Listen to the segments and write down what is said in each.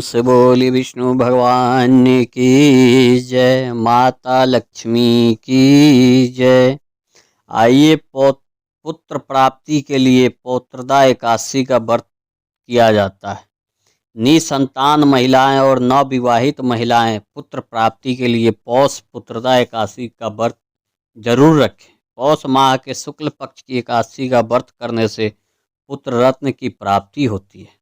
से बोली विष्णु भगवान की जय, माता लक्ष्मी की जय। आइए पुत्र प्राप्ति के लिए पौत्रदा एकादशी का व्रत किया जाता है। निसंतान महिलाएं और नवविवाहित महिलाएं पुत्र प्राप्ति के लिए पौष पुत्रदा एकादशी का व्रत जरूर रखें। पौष माह के शुक्ल पक्ष की एकादशी का व्रत करने से पुत्र रत्न की प्राप्ति होती है।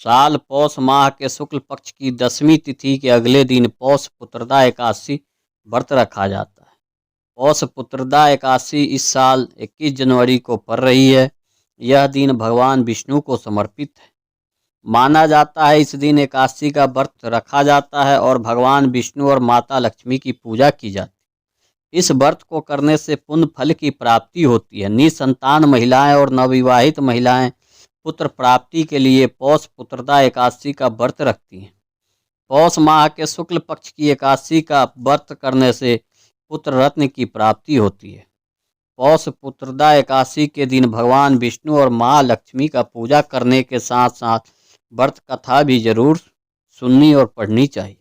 साल पौष माह के शुक्ल पक्ष की 10वीं तिथि के अगले दिन पौष पुत्रदा एकादशी व्रत रखा जाता है। पौष पुत्रदा एकादशी इस साल 21 जनवरी को पड़ रही है। यह दिन भगवान विष्णु को समर्पित है। माना जाता है इस दिन एकादशी का व्रत रखा जाता है और भगवान विष्णु और माता लक्ष्मी की पूजा की जाती है। इस व्रत को करने से पुण्य फल की प्राप्ति होती है। निसंतान महिलाएं और नवविवाहित महिलाएं पुत्र प्राप्ति के लिए पौष पुत्रदा एकादशी का व्रत रखती हैं। पौष माह के शुक्ल पक्ष की एकादशी का व्रत करने से पुत्र रत्न की प्राप्ति होती है। पौष पुत्रदा एकादशी के दिन भगवान विष्णु और माँ लक्ष्मी का पूजा करने के साथ साथ व्रत कथा भी जरूर सुननी और पढ़नी चाहिए।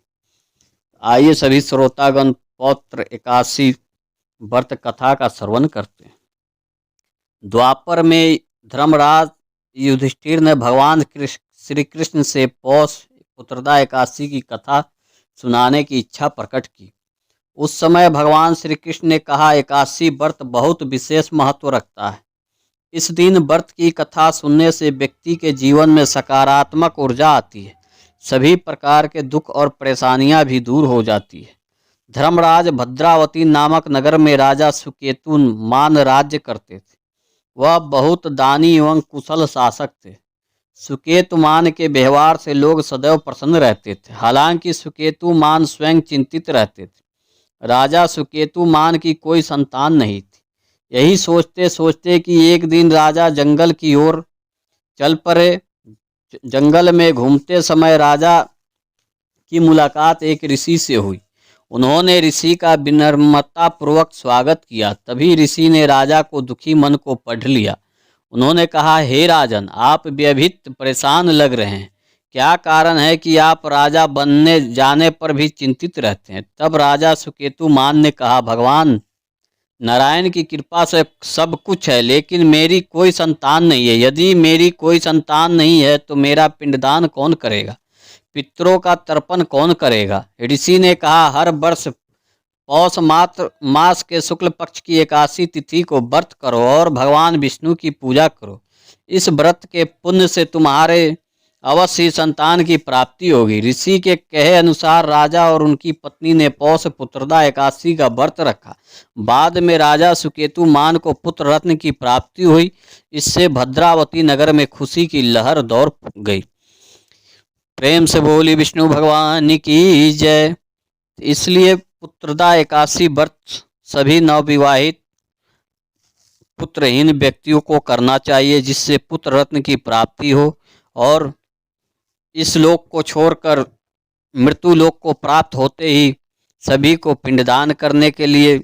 आइए सभी श्रोतागण पौत्र एकादशी व्रत कथा का श्रवण करते हैं। द्वापर में धर्मराज युधिष्ठिर ने भगवान श्री कृष्ण से पौष पुत्रदा एकादशी की कथा सुनाने की इच्छा प्रकट की। उस समय भगवान श्री कृष्ण ने कहा, एकादशी व्रत बहुत विशेष महत्व रखता है। इस दिन व्रत की कथा सुनने से व्यक्ति के जीवन में सकारात्मक ऊर्जा आती है। सभी प्रकार के दुख और परेशानियां भी दूर हो जाती है। धर्मराज भद्रावती नामक नगर में राजा सुकेतु मान राज्य करते थे। वह बहुत दानी एवं कुशल शासक थे। सुकेतुमान के व्यवहार से लोग सदैव प्रसन्न रहते थे। हालांकि सुकेतुमान स्वयं चिंतित रहते थे। राजा सुकेतुमान की कोई संतान नहीं थी। यही सोचते सोचते कि एक दिन राजा जंगल की ओर चल पड़े। जंगल में घूमते समय राजा की मुलाकात एक ऋषि से हुई। उन्होंने ऋषि का विनम्रतापूर्वक स्वागत किया। तभी ऋषि ने राजा को दुखी मन को पढ़ लिया। उन्होंने कहा, हे राजन, आप व्यथित परेशान लग रहे हैं। क्या कारण है कि आप राजा बनने जाने पर भी चिंतित रहते हैं? तब राजा सुकेतुमान ने कहा, भगवान नारायण की कृपा से सब कुछ है, लेकिन मेरी कोई संतान नहीं है। यदि मेरी कोई संतान नहीं है तो मेरा पिंडदान कौन करेगा? पितरों का तर्पण कौन करेगा? ऋषि ने कहा, हर वर्ष पौष मास के शुक्ल पक्ष की एकादशी तिथि को व्रत करो और भगवान विष्णु की पूजा करो। इस व्रत के पुण्य से तुम्हारे अवश्य ही संतान की प्राप्ति होगी। ऋषि के कहे अनुसार राजा और उनकी पत्नी ने पौष पुत्रदा एकादशी का व्रत रखा। बाद में राजा सुकेतुमान को पुत्र रत्न की प्राप्ति हुई। इससे भद्रावती नगर में खुशी की लहर दौड़ गई। प्रेम से बोली विष्णु भगवान की जय। इसलिए पुत्रदा एकादशी व्रत सभी नवविवाहित पुत्रहीन व्यक्तियों को करना चाहिए, जिससे पुत्र रत्न की प्राप्ति हो और इस लोक को छोड़कर मृत्यु लोक को प्राप्त होते ही सभी को पिंडदान करने के लिए